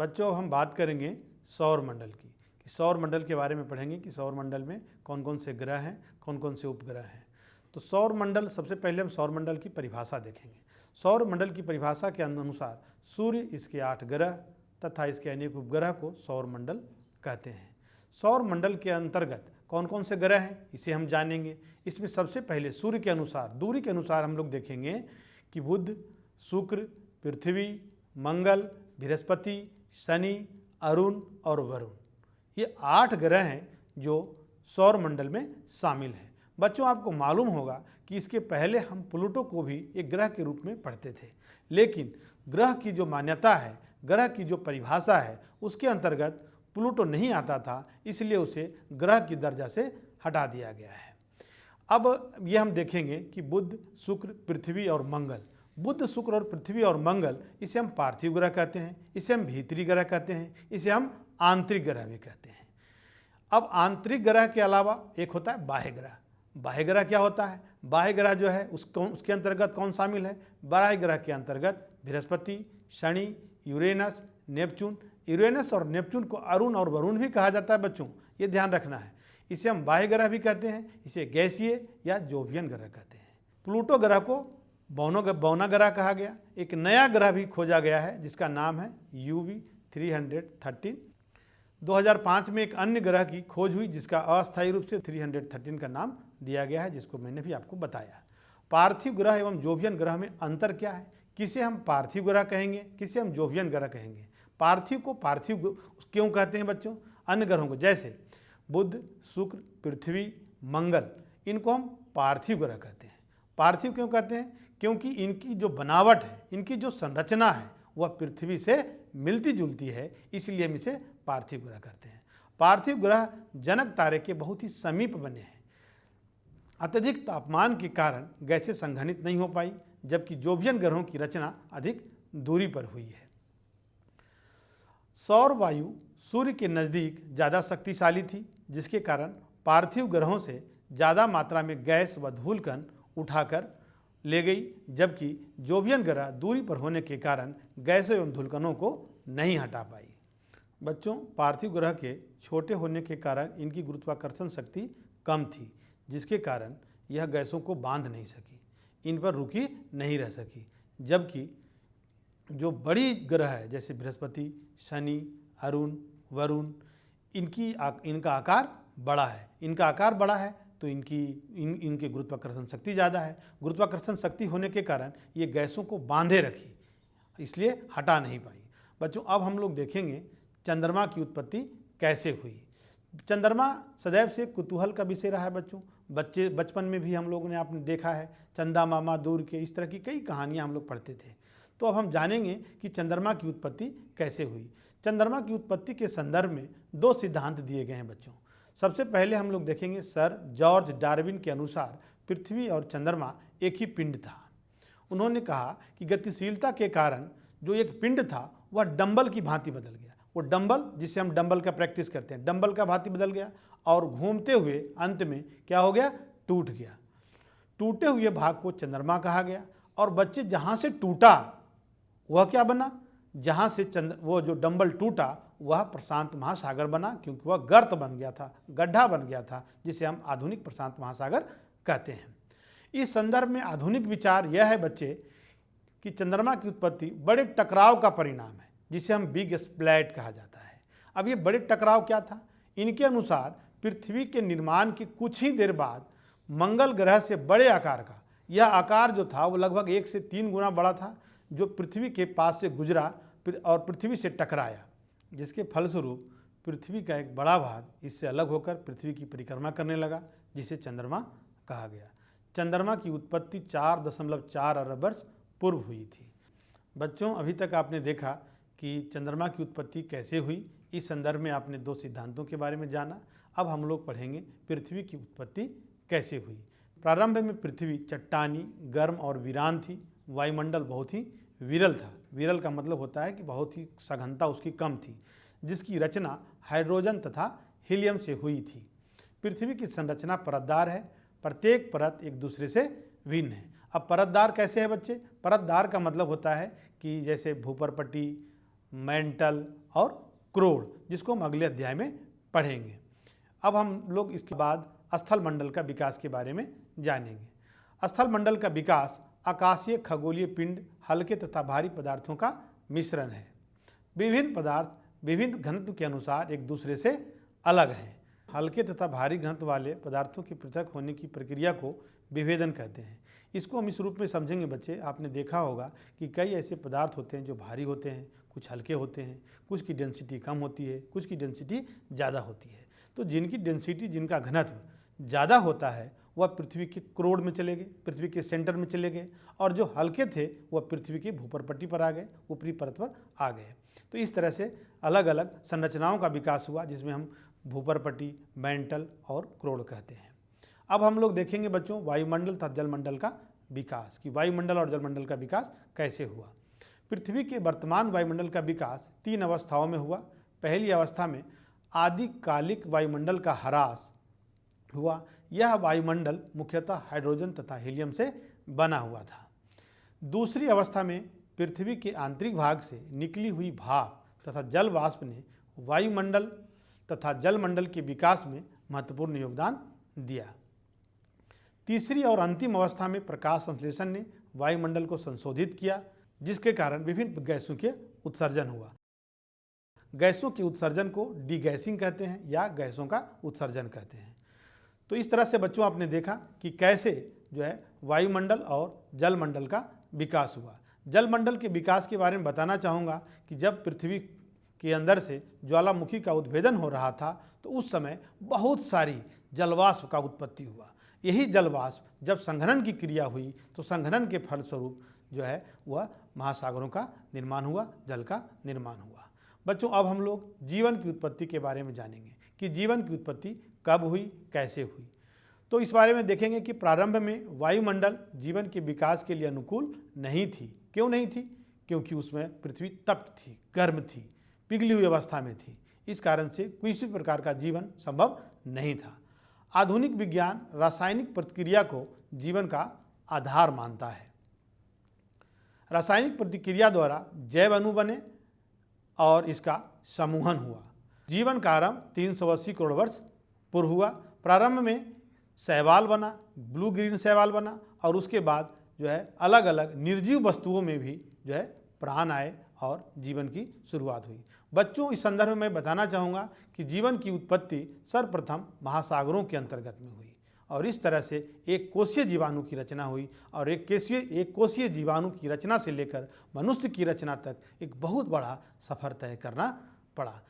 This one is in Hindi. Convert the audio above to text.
बच्चों अब हम बात करेंगे सौर मंडल की, कि सौर मंडल के बारे में पढ़ेंगे कि सौर मंडल में कौन कौन से ग्रह हैं, कौन कौन से उपग्रह हैं। तो सौर मंडल, सबसे पहले हम सौर मंडल की परिभाषा देखेंगे। सौर मंडल की परिभाषा के अनुसार सूर्य, इसके 8 ग्रह तथा इसके अनेक उपग्रह को सौर मंडल कहते हैं। सौर मंडल के अंतर्गत कौन कौन से ग्रह हैं इसे हम जानेंगे। इसमें सबसे पहले सूर्य के अनुसार, दूरी के अनुसार हम लोग देखेंगे कि बुध, शुक्र, पृथ्वी, मंगल, बृहस्पति, शनि, अरुण और वरुण, ये 8 ग्रह हैं जो सौर मंडल में शामिल हैं। बच्चों आपको मालूम होगा कि इसके पहले हम प्लूटो को भी एक ग्रह के रूप में पढ़ते थे, लेकिन ग्रह की जो मान्यता है, ग्रह की जो परिभाषा है, उसके अंतर्गत प्लूटो नहीं आता था, इसलिए उसे ग्रह की दर्जा से हटा दिया गया है। अब ये हम देखेंगे कि बुध, शुक्र, पृथ्वी और मंगल, बुध, शुक्र और पृथ्वी और मंगल, इसे हम पार्थिव ग्रह कहते हैं, इसे हम भीतरी ग्रह कहते हैं, इसे हम आंतरिक ग्रह भी कहते हैं। अब आंतरिक ग्रह के अलावा एक होता है बाह्य ग्रह। बाह्य ग्रह क्या होता है? बाह्य ग्रह जो है उसके अंतर्गत कौन शामिल है? बाह्य ग्रह के अंतर्गत Brihaspati, Shani, Uranus, Neptune. Uranus और नेपच्यून को अरुण और वरुण भी कहा जाता है बच्चों, ये ध्यान रखना है। इसे हम बाह्य ग्रह भी कहते हैं, इसे गैसीय या जोवियन ग्रह कहते हैं। प्लूटो ग्रह को बौना ग्रह कहा गया। एक नया ग्रह भी खोजा गया है जिसका नाम है UV 313। 2005 में एक अन्य ग्रह की खोज हुई जिसका अस्थायी रूप से 313 का नाम दिया गया है, जिसको मैंने भी आपको बताया। पार्थिव ग्रह एवं जोवियन ग्रह में अंतर क्या है? किसे हम पार्थिव ग्रह कहेंगे, किसे हम जोवियन ग्रह कहेंगे? पार्थिव को पार्थिव क्यों कहते हैं बच्चों? अन्य ग्रहों को, जैसे बुध, शुक्र, पृथ्वी, मंगल, इनको हम पार्थिव ग्रह कहते हैं। पार्थिव क्यों कहते हैं? क्योंकि इनकी जो बनावट है, इनकी जो संरचना है, वह पृथ्वी से मिलती जुलती है, इसलिए हम इसे पार्थिव ग्रह कहते हैं। पार्थिव ग्रह जनक तारे के बहुत ही समीप बने हैं। अत्यधिक तापमान के कारण गैसें संघनित नहीं हो पाई, जबकि जोवियन ग्रहों की रचना अधिक दूरी पर हुई है। सौर वायु सूर्य के नज़दीक ज़्यादा शक्तिशाली थी, जिसके कारण पार्थिव ग्रहों से ज़्यादा मात्रा में गैस व धूलकण उठाकर ले गई, जबकि जोवियन ग्रह दूरी पर होने के कारण गैसों एवं धूलकणों को नहीं हटा पाई। बच्चों, पार्थिव ग्रह के छोटे होने के कारण इनकी गुरुत्वाकर्षण शक्ति कम थी, जिसके कारण यह गैसों को बांध नहीं सकी, इन पर रुकी नहीं रह सकी। जबकि जो बड़ी ग्रह है जैसे बृहस्पति, शनि, अरुण, वरुण, इनका आकार बड़ा है। इनका आकार बड़ा है तो इनके गुरुत्वाकर्षण शक्ति ज़्यादा है। गुरुत्वाकर्षण शक्ति होने के कारण ये गैसों को बांधे रखी, इसलिए हटा नहीं पाई। बच्चों, अब हम लोग देखेंगे चंद्रमा की उत्पत्ति कैसे हुई। चंद्रमा सदैव से कुतूहल का विषय रहा है बच्चों। बचपन में भी हम लोगों ने आपने देखा है, चंदा मामा दूर के, इस तरह की कई कहानियाँ हम लोग पढ़ते थे। तो अब हम जानेंगे कि चंद्रमा की उत्पत्ति कैसे हुई। चंद्रमा की उत्पत्ति के संदर्भ में 2 सिद्धांत दिए गए हैं बच्चों। सबसे पहले हम लोग देखेंगे सर जॉर्ज डार्विन के अनुसार पृथ्वी और चंद्रमा एक ही पिंड था। उन्होंने कहा कि गतिशीलता के कारण जो एक पिंड था वह डंबल की भांति बदल गया। वो डंबल, जिसे हम डंबल का प्रैक्टिस करते हैं, डंबल का भांति बदल गया और घूमते हुए अंत में क्या हो गया? टूट गया। टूटे हुए भाग को चंद्रमा कहा गया। और बच्चे, जहाँ से टूटा वह क्या बना? जहाँ से वो जो डंबल टूटा वह प्रशांत महासागर बना, क्योंकि वह गर्त बन गया था, गड्ढा बन गया था, जिसे हम आधुनिक प्रशांत महासागर कहते हैं। इस संदर्भ में आधुनिक विचार यह है बच्चे कि चंद्रमा की उत्पत्ति बड़े टकराव का परिणाम है, जिसे हम बिग स्प्लैट कहा जाता है। अब ये बड़े टकराव क्या था? इनके अनुसार पृथ्वी के निर्माण के कुछ ही देर बाद मंगल ग्रह से बड़े आकार का, यह आकार जो था वो लगभग 1 से 3 गुना बड़ा था, जो पृथ्वी के पास से गुजरा और पृथ्वी से टकराया, जिसके फलस्वरूप पृथ्वी का एक बड़ा भाग इससे अलग होकर पृथ्वी की परिक्रमा करने लगा, जिसे चंद्रमा कहा गया। चंद्रमा की उत्पत्ति 4.4 अरब वर्ष पूर्व हुई थी। बच्चों, अभी तक आपने देखा कि चंद्रमा की उत्पत्ति कैसे हुई। इस संदर्भ में आपने 2 सिद्धांतों के बारे में जाना। अब हम लोग पढ़ेंगे पृथ्वी की उत्पत्ति कैसे हुई। प्रारंभ में पृथ्वी चट्टानी, गर्म और वीरान थी। वायुमंडल बहुत ही विरल था। विरल का मतलब होता है कि बहुत ही सघनता उसकी कम थी, जिसकी रचना हाइड्रोजन तथा हीलियम से हुई थी। पृथ्वी की संरचना परतदार है। प्रत्येक परत एक दूसरे से भिन्न है। अब परतदार कैसे है बच्चे? परतदार का मतलब होता है कि जैसे भूपरपट्टी, मेंटल और क्रोड, जिसको हम अगले अध्याय में पढ़ेंगे। अब हम लोग इसके बाद स्थल मंडल का विकास के बारे में जानेंगे। स्थल मंडल का विकास आकाशीय खगोलीय पिंड हल्के तथा भारी पदार्थों का मिश्रण है। विभिन्न पदार्थ विभिन्न घनत्व के अनुसार एक दूसरे से अलग हैं। हल्के तथा भारी घनत्व वाले पदार्थों के पृथक होने की प्रक्रिया को विभेदन कहते हैं। इसको हम इस रूप में समझेंगे बच्चे। आपने देखा होगा कि कई ऐसे पदार्थ होते हैं जो भारी होते हैं, कुछ हल्के होते हैं, कुछ की डेंसिटी कम होती है, कुछ की डेंसिटी ज़्यादा होती है। तो जिनकी डेंसिटी, जिनका घनत्व ज़्यादा होता है वह पृथ्वी के क्रोड में चले गए, पृथ्वी के सेंटर में चले गए, और जो हल्के थे वह पृथ्वी की भूपरपट्टी पर आ गए, ऊपरी परत पर आ गए। तो इस तरह से अलग अलग संरचनाओं का विकास हुआ, जिसमें हम भूपरपट्टी, मेंटल और क्रोड कहते हैं। अब हम लोग देखेंगे बच्चों वायुमंडल तथा जलमंडल का विकास, कि वायुमंडल और जलमंडल का विकास कैसे हुआ। पृथ्वी के वर्तमान वायुमंडल का विकास 3 अवस्थाओं में हुआ। पहली अवस्था में आदिकालिक वायुमंडल का ह्रास हुआ। यह वायुमंडल मुख्यतः हाइड्रोजन तथा हीलियम से बना हुआ था। दूसरी अवस्था में पृथ्वी के आंतरिक भाग से निकली हुई भाप तथा जल वाष्प ने वायुमंडल तथा जलमंडल के विकास में महत्वपूर्ण योगदान दिया। तीसरी और अंतिम अवस्था में प्रकाश संश्लेषण ने वायुमंडल को संशोधित किया, जिसके कारण विभिन्न गैसों के उत्सर्जन हुआ। गैसों के उत्सर्जन को डीगैसिंग कहते हैं या गैसों का उत्सर्जन कहते हैं। तो इस तरह से बच्चों आपने देखा कि कैसे जो है वायुमंडल और जलमंडल का विकास हुआ। जलमंडल के विकास के बारे में बताना चाहूँगा कि जब पृथ्वी के अंदर से ज्वालामुखी का उद्भेदन हो रहा था तो उस समय बहुत सारी जलवाष्प का उत्पत्ति हुआ। यही जलवाष्प जब संघनन की क्रिया हुई तो संघनन के फलस्वरूप जो है वह महासागरों का निर्माण हुआ, जल का निर्माण हुआ। बच्चों अब हम लोग जीवन की उत्पत्ति के बारे में जानेंगे कि जीवन की उत्पत्ति कब हुई, कैसे हुई। तो इस बारे में देखेंगे कि प्रारंभ में वायुमंडल जीवन के विकास के लिए अनुकूल नहीं थी। क्यों नहीं थी? क्योंकि उसमें पृथ्वी तप्त थी, गर्म थी, पिघली हुई अवस्था में थी। इस कारण से किसी प्रकार का जीवन संभव नहीं था। आधुनिक विज्ञान रासायनिक प्रतिक्रिया को जीवन का आधार मानता है। रासायनिक प्रतिक्रिया द्वारा जैव अणु बने और इसका समूहन हुआ। जीवन का आरंभ 380 करोड़ वर्ष पूर्व हुआ। प्रारंभ में शैवाल बना, ब्लू ग्रीन शैवाल बना, और उसके बाद जो है अलग अलग निर्जीव वस्तुओं में भी जो है प्राण आए और जीवन की शुरुआत हुई। बच्चों इस संदर्भ में मैं बताना चाहूँगा कि जीवन की उत्पत्ति सर्वप्रथम महासागरों के अंतर्गत में हुई, और इस तरह से एक कोशीय जीवाणु की रचना हुई, और एक कोशीय जीवाणु की रचना से लेकर मनुष्य की रचना तक एक बहुत बड़ा सफ़र तय करना पड़ा।